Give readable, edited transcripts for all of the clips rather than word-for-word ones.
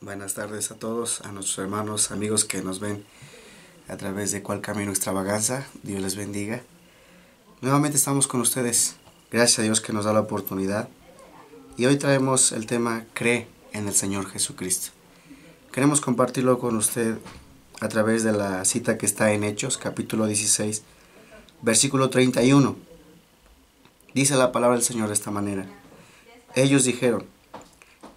Buenas tardes a todos, a nuestros hermanos, amigos que nos ven a través de Cual Camino Extravaganza. Dios les bendiga. Nuevamente estamos con ustedes. Gracias a Dios que nos da la oportunidad. Y hoy traemos el tema Cree en el Señor Jesucristo. Queremos compartirlo con usted a través de la cita que está en Hechos, capítulo 16, versículo 31. Dice la palabra del Señor de esta manera. Ellos dijeron: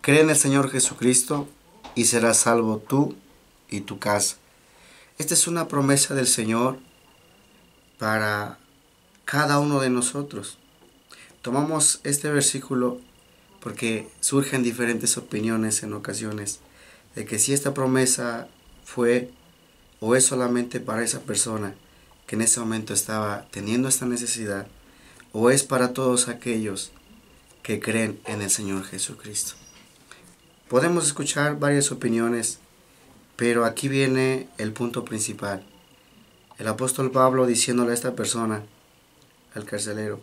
cree en el Señor Jesucristo y serás salvo tú y tu casa. Esta es una promesa del Señor para cada uno de nosotros. Tomamos este versículo porque surgen diferentes opiniones en ocasiones de que si esta promesa fue o es solamente para esa persona que en ese momento estaba teniendo esta necesidad, o es para todos aquellos que creen en el Señor Jesucristo. Podemos escuchar varias opiniones, pero aquí viene el punto principal. El apóstol Pablo diciéndole a esta persona, al carcelero,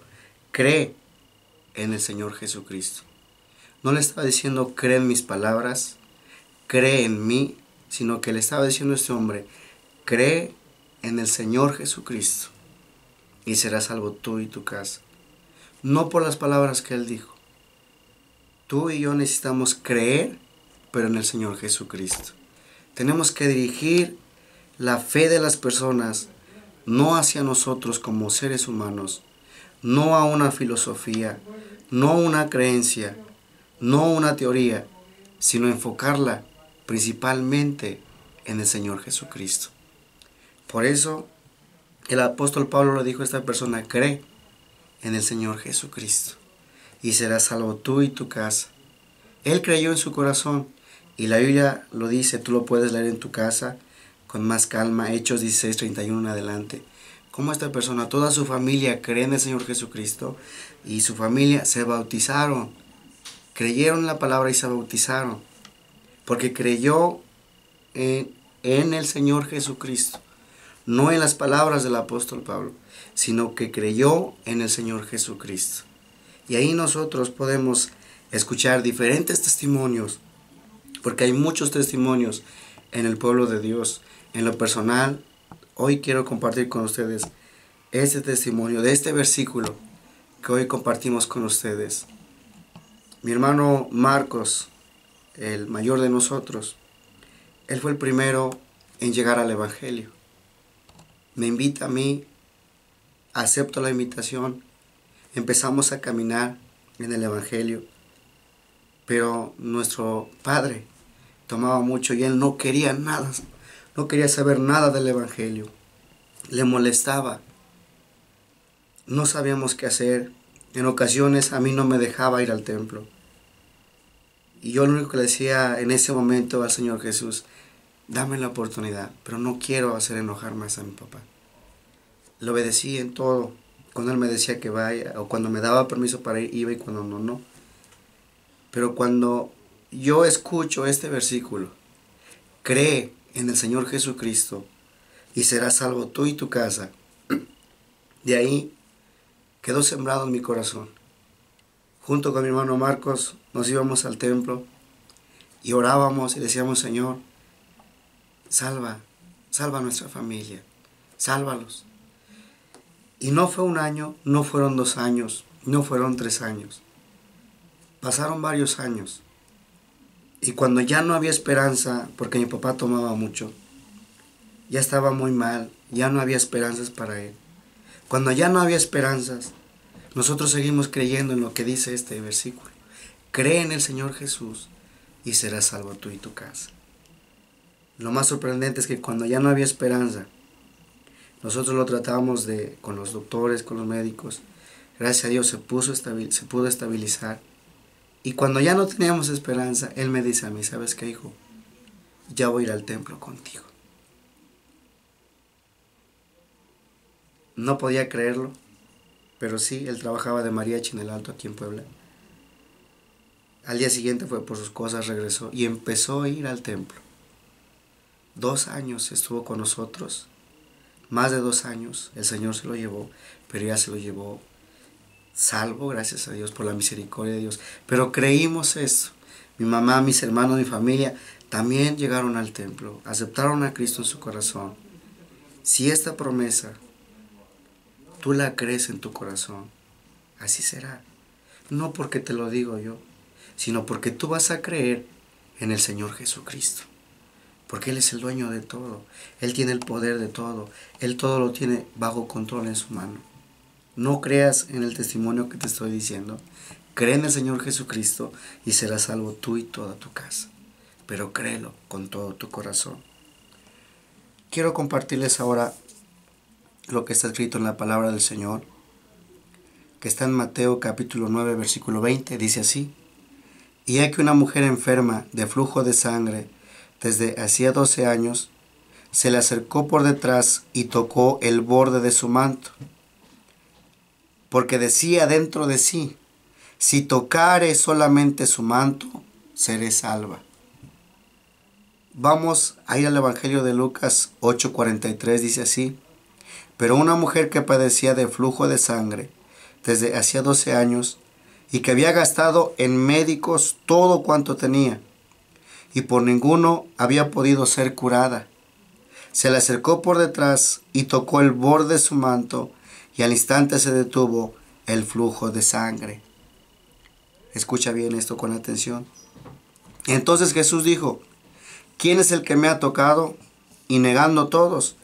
cree en el Señor Jesucristo. No le estaba diciendo cree en mis palabras, cree en mí, sino que le estaba diciendo a este hombre, cree en el Señor Jesucristo y serás salvo tú y tu casa. No por las palabras que él dijo. Tú y yo necesitamos creer, pero en el Señor Jesucristo. Tenemos que dirigir la fe de las personas, no hacia nosotros como seres humanos, no a una filosofía, no una creencia, no una teoría, sino enfocarla principalmente en el Señor Jesucristo. Por eso, el apóstol Pablo le dijo a esta persona, cree en el Señor Jesucristo y serás salvo tú y tu casa. Él creyó en su corazón y la Biblia lo dice, tú lo puedes leer en tu casa con más calma, Hechos 16:31 en adelante. Como esta persona, toda su familia cree en el Señor Jesucristo y su familia se bautizaron, creyeron en la palabra y se bautizaron, porque creyó en el Señor Jesucristo, no en las palabras del apóstol Pablo, sino que creyó en el Señor Jesucristo. Y ahí nosotros podemos escuchar diferentes testimonios, porque hay muchos testimonios en el pueblo de Dios. En lo personal, hoy quiero compartir con ustedes este testimonio de este versículo que hoy compartimos con ustedes. Mi hermano Marcos, el mayor de nosotros, él fue el primero en llegar al Evangelio. Me invita a mí, acepto la invitación, empezamos a caminar en el Evangelio, pero nuestro padre tomaba mucho y él no quería nada, no quería saber nada del Evangelio, le molestaba, no sabíamos qué hacer, en ocasiones a mí no me dejaba ir al templo, y yo lo único que le decía en ese momento al Señor Jesús, dame la oportunidad, pero no quiero hacer enojar más a mi papá. Le obedecí en todo, cuando él me decía que vaya, o cuando me daba permiso para ir, iba, y cuando no, no. Pero cuando yo escucho este versículo, cree en el Señor Jesucristo y serás salvo tú y tu casa, de ahí quedó sembrado en mi corazón. Junto con mi hermano Marcos nos íbamos al templo y orábamos y decíamos, Señor, salva a nuestra familia, sálvalos. Y no fue un año, no fueron 2 años, no fueron 3 años. Pasaron varios años. Y cuando ya no había esperanza, porque mi papá tomaba mucho, ya estaba muy mal, ya no había esperanzas para él. Cuando ya no había esperanzas, nosotros seguimos creyendo en lo que dice este versículo. Cree en el Señor Jesús y serás salvo tú y tu casa. Lo más sorprendente es que cuando ya no había esperanza, nosotros lo tratábamos con los doctores, con los médicos. Gracias a Dios se pudo estabilizar. Y cuando ya no teníamos esperanza, él me dice a mí, ¿sabes qué, hijo? Ya voy a ir al templo contigo. No podía creerlo, pero sí, él trabajaba de mariachi en el Alto, aquí en Puebla. Al día siguiente fue por sus cosas, regresó y empezó a ir al templo. 2 años estuvo con nosotros. Más de 2 años, el Señor se lo llevó, pero ya se lo llevó salvo, gracias a Dios, por la misericordia de Dios. Pero creímos eso. Mi mamá, mis hermanos, mi familia, también llegaron al templo, aceptaron a Cristo en su corazón. Si esta promesa tú la crees en tu corazón, así será. No porque te lo digo yo, sino porque tú vas a creer en el Señor Jesucristo. Porque Él es el dueño de todo. Él tiene el poder de todo. Él todo lo tiene bajo control en su mano. No creas en el testimonio que te estoy diciendo. Cree en el Señor Jesucristo y serás salvo tú y toda tu casa. Pero créelo con todo tu corazón. Quiero compartirles ahora lo que está escrito en la palabra del Señor, que está en Mateo capítulo 9, versículo 20. Dice así: Y hay que una mujer enferma de flujo de sangre desde hacía 12 años, se le acercó por detrás y tocó el borde de su manto, porque decía dentro de sí: si tocare solamente su manto, seré salva. Vamos a ir al Evangelio de Lucas 8:43, dice así: Pero una mujer que padecía de flujo de sangre desde hacía 12 años, y que había gastado en médicos todo cuanto tenía, y por ninguno había podido ser curada, se le acercó por detrás y tocó el borde de su manto, y al instante se detuvo el flujo de sangre. Escucha bien esto con atención. Entonces Jesús dijo: ¿Quién es el que me ha tocado? Y negando todos,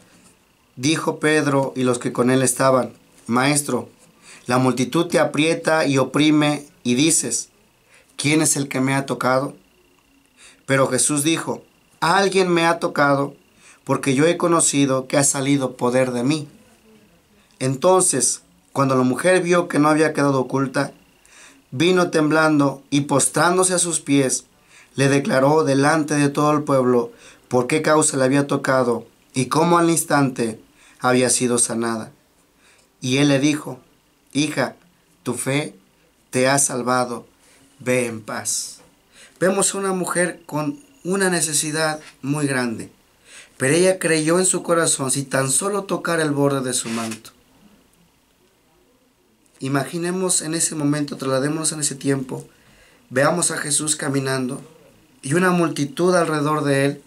dijo Pedro y los que con él estaban: Maestro, la multitud te aprieta y oprime, y dices: ¿quién es el que me ha tocado? Pero Jesús dijo: alguien me ha tocado, porque yo he conocido que ha salido poder de mí. Entonces, cuando la mujer vio que no había quedado oculta, vino temblando y postrándose a sus pies, le declaró delante de todo el pueblo por qué causa le había tocado y cómo al instante había sido sanada. Y él le dijo: hija, tu fe te ha salvado, ve en paz. Vemos a una mujer con una necesidad muy grande, pero ella creyó en su corazón si tan solo tocara el borde de su manto. Imaginemos en ese momento, trasladémonos en ese tiempo, veamos a Jesús caminando y una multitud alrededor de él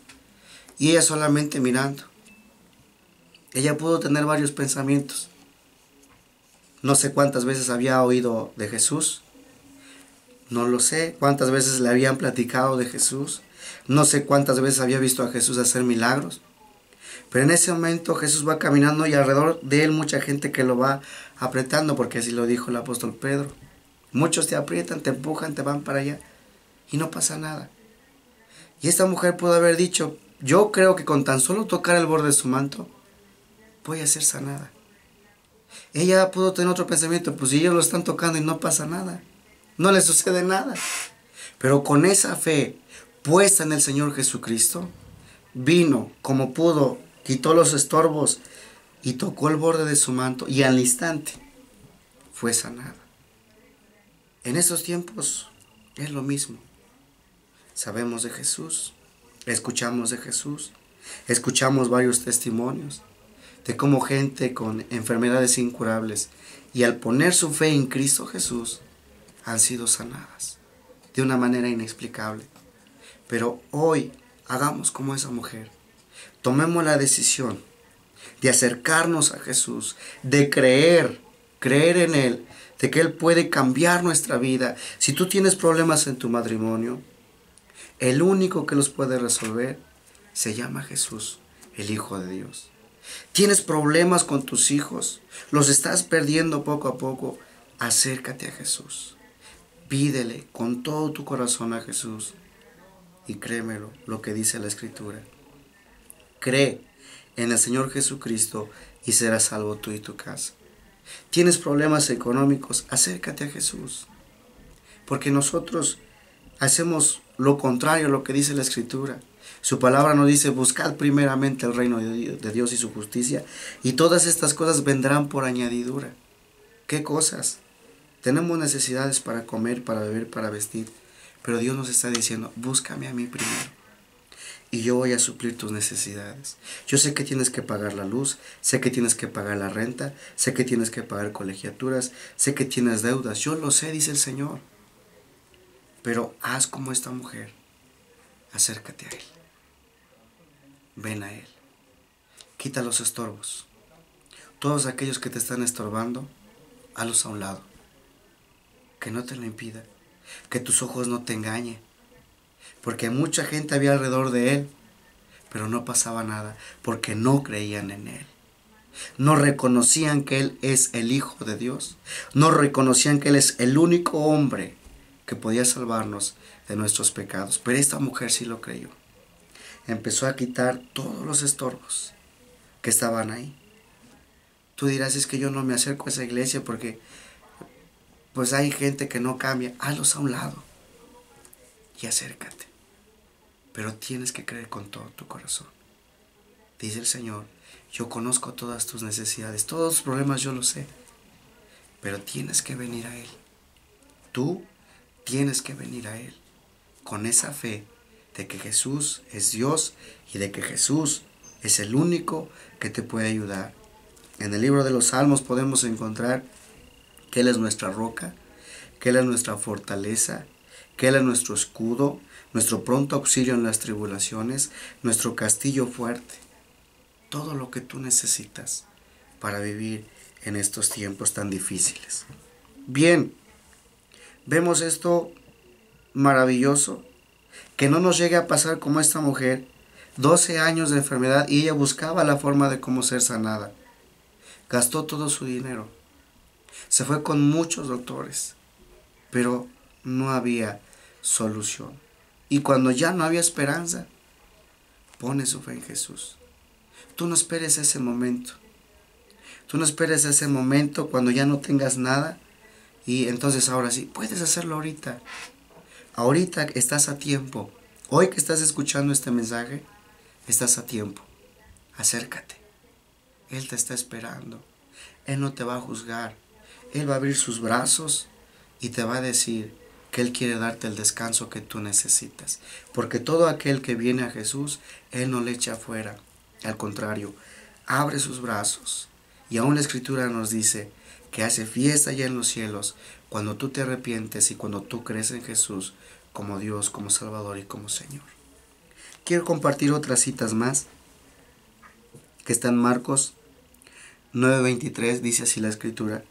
y ella solamente mirando. Ella pudo tener varios pensamientos. No sé cuántas veces había oído de Jesús. No lo sé cuántas veces le habían platicado de Jesús. No sé cuántas veces había visto a Jesús hacer milagros. Pero en ese momento Jesús va caminando y alrededor de él mucha gente que lo va apretando, porque así lo dijo el apóstol Pedro. Muchos te aprietan, te empujan, te van para allá y no pasa nada. Y esta mujer pudo haber dicho: yo creo que con tan solo tocar el borde de su manto voy a ser sanada. Ella pudo tener otro pensamiento: pues si ellos lo están tocando y no pasa nada, no le sucede nada. Pero con esa fe puesta en el Señor Jesucristo, vino como pudo, quitó los estorbos y tocó el borde de su manto y al instante fue sanada. En estos tiempos es lo mismo. Sabemos de Jesús, escuchamos de Jesús, escuchamos varios testimonios de cómo gente con enfermedades incurables y al poner su fe en Cristo Jesús han sido sanadas de una manera inexplicable. Pero hoy hagamos como esa mujer. Tomemos la decisión de acercarnos a Jesús, de creer en Él, de que Él puede cambiar nuestra vida. Si tú tienes problemas en tu matrimonio, el único que los puede resolver se llama Jesús, el Hijo de Dios. Tienes problemas con tus hijos, los estás perdiendo poco a poco, acércate a Jesús. Pídele con todo tu corazón a Jesús y créemelo lo que dice la Escritura. Cree en el Señor Jesucristo y serás salvo tú y tu casa. ¿Tienes problemas económicos? Acércate a Jesús. Porque nosotros hacemos lo contrario a lo que dice la Escritura. Su palabra nos dice: buscad primeramente el reino de Dios y su justicia, y todas estas cosas vendrán por añadidura. ¿Qué cosas? Tenemos necesidades para comer, para beber, para vestir, pero Dios nos está diciendo: búscame a mí primero y yo voy a suplir tus necesidades. Yo sé que tienes que pagar la luz, sé que tienes que pagar la renta, sé que tienes que pagar colegiaturas, sé que tienes deudas, yo lo sé, dice el Señor. Pero haz como esta mujer, acércate a Él. Ven a Él. Quita los estorbos. Todos aquellos que te están estorbando, halos a un lado. Que no te lo impida. Que tus ojos no te engañen. Porque mucha gente había alrededor de Él, pero no pasaba nada, porque no creían en Él. No reconocían que Él es el Hijo de Dios. No reconocían que Él es el único hombre que podía salvarnos de nuestros pecados. Pero esta mujer sí lo creyó. Empezó a quitar todos los estorbos que estaban ahí. Tú dirás, es que yo no me acerco a esa iglesia porque pues hay gente que no cambia. Hazlos a un lado y acércate. Pero tienes que creer con todo tu corazón. Dice el Señor, yo conozco todas tus necesidades, todos tus problemas yo lo sé. Pero tienes que venir a Él. Tú tienes que venir a Él con esa fe de que Jesús es Dios y de que Jesús es el único que te puede ayudar. En el libro de los Salmos podemos encontrar que Él es nuestra roca, que Él es nuestra fortaleza, que Él es nuestro escudo, nuestro pronto auxilio en las tribulaciones, nuestro castillo fuerte. Todo lo que tú necesitas para vivir en estos tiempos tan difíciles. Bien, vemos esto maravilloso, que no nos llegue a pasar como esta mujer, 12 años de enfermedad y ella buscaba la forma de cómo ser sanada. Gastó todo su dinero, se fue con muchos doctores, pero no había solución. Y cuando ya no había esperanza, pone su fe en Jesús. Tú no esperes ese momento. Tú no esperes ese momento cuando ya no tengas nada y entonces ahora sí, puedes hacerlo ahorita. Ahorita estás a tiempo. Hoy que estás escuchando este mensaje, estás a tiempo. Acércate. Él te está esperando. Él no te va a juzgar. Él va a abrir sus brazos y te va a decir que Él quiere darte el descanso que tú necesitas. Porque todo aquel que viene a Jesús, Él no le echa afuera. Al contrario, abre sus brazos. Y aún la Escritura nos dice que hace fiesta allá en los cielos cuando tú te arrepientes y cuando tú crees en Jesús como Dios, como Salvador y como Señor. Quiero compartir otras citas más que está en Marcos 9:23, dice así la Escritura.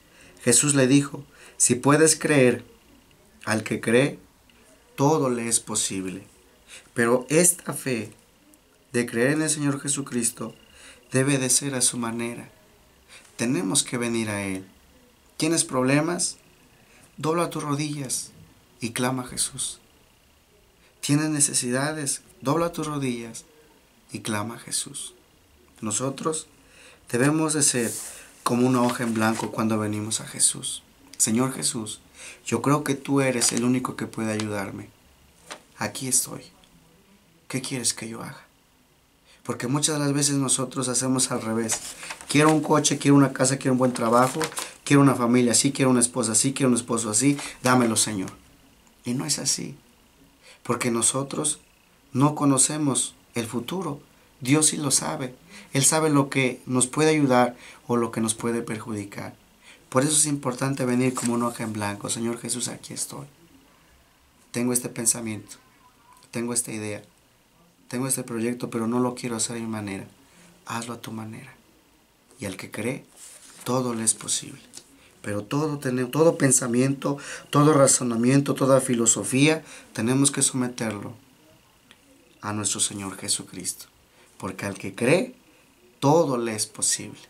Jesús le dijo, si puedes creer, al que cree, todo le es posible. Pero esta fe de creer en el Señor Jesucristo debe de ser a su manera. Tenemos que venir a Él. ¿Tienes problemas? Dobla tus rodillas y clama a Jesús. ¿Tienes necesidades? Dobla tus rodillas y clama a Jesús. Nosotros debemos de ser como una hoja en blanco cuando venimos a Jesús. Señor Jesús, yo creo que tú eres el único que puede ayudarme. Aquí estoy. ¿Qué quieres que yo haga? Porque muchas de las veces nosotros hacemos al revés. Quiero un coche, quiero una casa, quiero un buen trabajo, quiero una familia así, quiero una esposa así, quiero un esposo así. Dámelo, Señor. Y no es así. Porque nosotros no conocemos el futuro. Dios sí lo sabe. Él sabe lo que nos puede ayudar o lo que nos puede perjudicar. Por eso es importante venir como una hoja en blanco. Señor Jesús, aquí estoy. Tengo este pensamiento. Tengo esta idea. Tengo este proyecto, pero no lo quiero hacer a mi manera. Hazlo a tu manera. Y al que cree, todo le es posible. Pero todo pensamiento, todo razonamiento, toda filosofía, tenemos que someterlo a nuestro Señor Jesucristo. Porque al que cree, todo le es posible.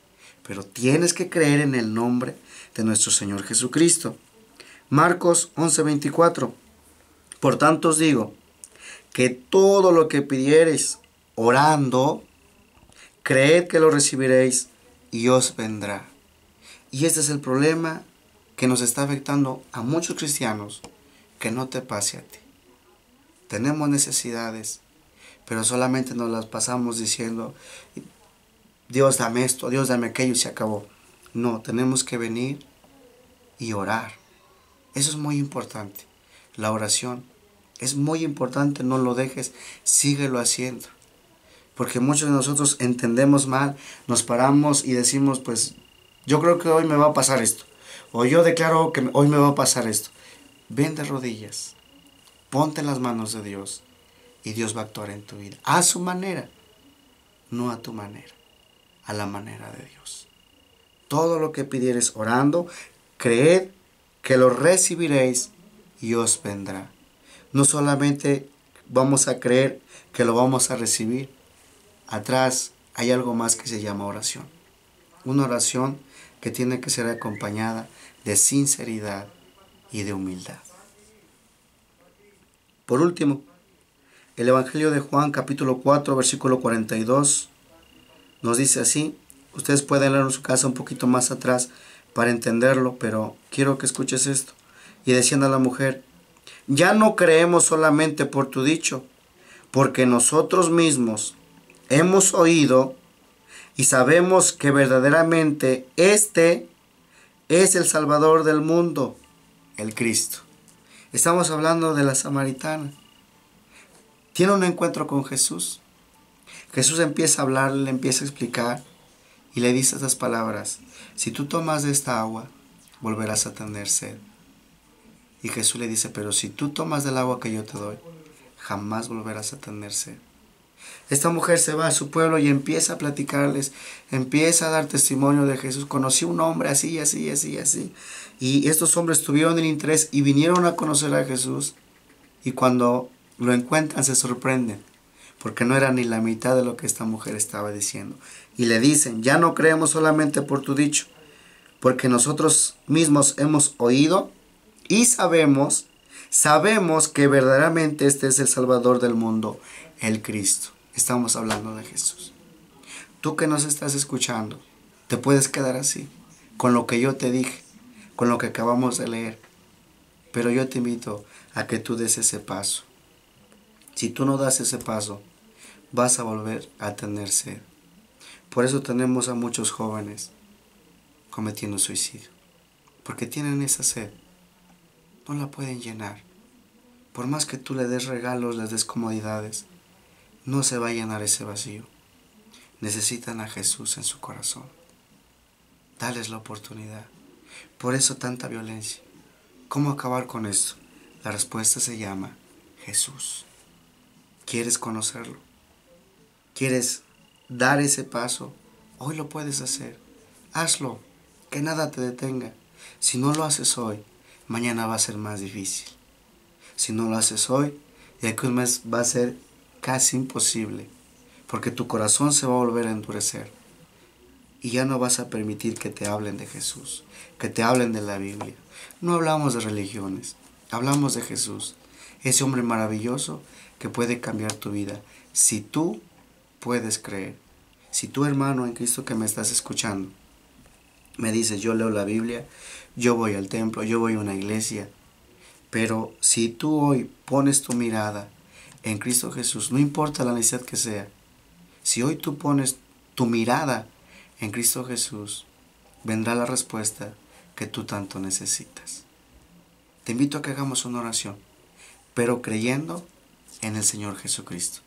Pero tienes que creer en el nombre de nuestro Señor Jesucristo. Marcos 11:24. Por tanto os digo, que todo lo que pidiereis orando, creed que lo recibiréis y os vendrá. Y este es el problema que nos está afectando a muchos cristianos, que no te pase a ti. Tenemos necesidades, pero solamente nos las pasamos diciendo, Dios dame esto, Dios dame aquello y se acabó. No, tenemos que venir y orar. Eso es muy importante, la oración. Es muy importante, no lo dejes, síguelo haciendo. Porque muchos de nosotros entendemos mal, nos paramos y decimos, pues, yo creo que hoy me va a pasar esto. O yo declaro que hoy me va a pasar esto. Ven de rodillas, ponte en las manos de Dios y Dios va a actuar en tu vida. A su manera, no a tu manera, a la manera de Dios. Todo lo que pidiereis orando, creed que lo recibiréis y os vendrá. No solamente vamos a creer que lo vamos a recibir. Atrás hay algo más que se llama oración. Una oración que tiene que ser acompañada de sinceridad y de humildad. Por último, el Evangelio de Juan, capítulo 4, versículo 42, nos dice así. Ustedes pueden leer en su casa un poquito más atrás para entenderlo, pero quiero que escuches esto. Y decían a la mujer: ya no creemos solamente por tu dicho, porque nosotros mismos hemos oído y sabemos que verdaderamente este es el Salvador del mundo, el Cristo. Estamos hablando de la samaritana. Tiene un encuentro con Jesús. Jesús empieza a hablarle, le empieza a explicar y le dice estas palabras: si tú tomas de esta agua, volverás a tener sed. Y Jesús le dice: pero si tú tomas del agua que yo te doy, jamás volverás a tener sed. Esta mujer se va a su pueblo y empieza a platicarles, empieza a dar testimonio de Jesús. Conocí un hombre así, así, así, así. Y estos hombres tuvieron el interés y vinieron a conocer a Jesús. Y cuando lo encuentran se sorprenden, porque no era ni la mitad de lo que esta mujer estaba diciendo. Y le dicen: ya no creemos solamente por tu dicho, porque nosotros mismos hemos oído y sabemos que verdaderamente este es el Salvador del mundo, el Cristo. Estamos hablando de Jesús. Tú que nos estás escuchando, te puedes quedar así, con lo que yo te dije, con lo que acabamos de leer. Pero yo te invito a que tú des ese paso. Si tú no das ese paso, vas a volver a tener sed. Por eso tenemos a muchos jóvenes cometiendo suicidio, porque tienen esa sed, no la pueden llenar. Por más que tú le des regalos, les des comodidades, no se va a llenar ese vacío. Necesitan a Jesús en su corazón. Dales la oportunidad. Por eso tanta violencia. ¿Cómo acabar con esto? La respuesta se llama Jesús. ¿Quieres conocerlo? ¿Quieres dar ese paso? Hoy lo puedes hacer. Hazlo. Que nada te detenga. Si no lo haces hoy, mañana va a ser más difícil. Si no lo haces hoy, de aquí a un mes va a ser casi imposible, porque tu corazón se va a volver a endurecer y ya no vas a permitir que te hablen de Jesús, que te hablen de la Biblia. No hablamos de religiones, hablamos de Jesús, ese hombre maravilloso que puede cambiar tu vida si tú puedes creer. Si tú, hermano en Cristo que me estás escuchando, me dices: yo leo la Biblia, yo voy al templo, yo voy a una iglesia, pero si tú hoy pones tu mirada en Cristo Jesús, no importa la necesidad que sea, si hoy tú pones tu mirada en Cristo Jesús, vendrá la respuesta que tú tanto necesitas. Te invito a que hagamos una oración, pero creyendo en el Señor Jesucristo.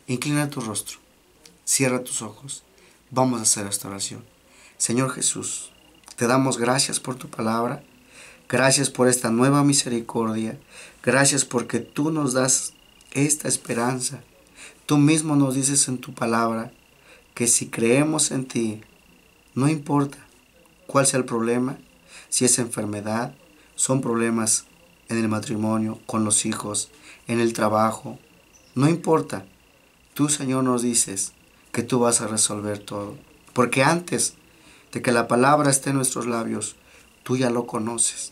Inclina tu rostro, cierra tus ojos, vamos a hacer esta oración. Señor Jesús, te damos gracias por tu palabra, gracias por esta nueva misericordia, gracias porque tú nos das esta esperanza. Tú mismo nos dices en tu palabra que si creemos en ti, no importa cuál sea el problema, si es enfermedad, son problemas en el matrimonio, con los hijos, en el trabajo, no importa. Tú, Señor, nos dices que tú vas a resolver todo, porque antes de que la palabra esté en nuestros labios, tú ya lo conoces.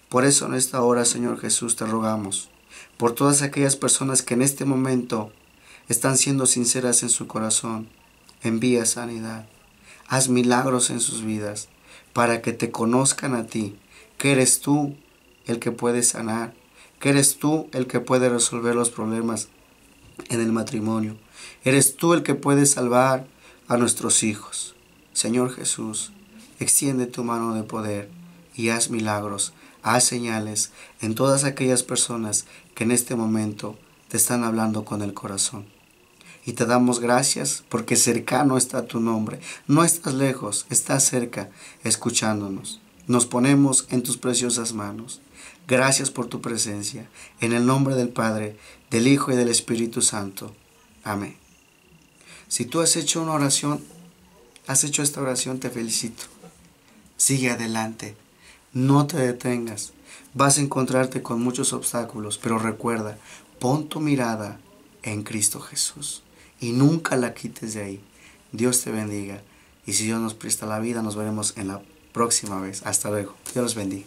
Por eso en esta hora, Señor Jesús, te rogamos por todas aquellas personas que en este momento están siendo sinceras en su corazón. Envía sanidad, haz milagros en sus vidas para que te conozcan a ti, que eres tú el que puede sanar, que eres tú el que puede resolver los problemas en el matrimonio, eres tú el que puede salvar a nuestros hijos. Señor Jesús, extiende tu mano de poder y haz milagros, haz señales en todas aquellas personas que en este momento te están hablando con el corazón. Y te damos gracias porque cercano está tu nombre. No estás lejos, estás cerca escuchándonos. Nos ponemos en tus preciosas manos. Gracias por tu presencia. En el nombre del Padre, del Hijo y del Espíritu Santo. Amén. Si tú has hecho una oración, has hecho esta oración, te felicito. Sigue adelante. No te detengas. Vas a encontrarte con muchos obstáculos, pero recuerda, pon tu mirada en Cristo Jesús y nunca la quites de ahí. Dios te bendiga. Y si Dios nos presta la vida, nos veremos en la próxima vez. Hasta luego. Dios los bendiga.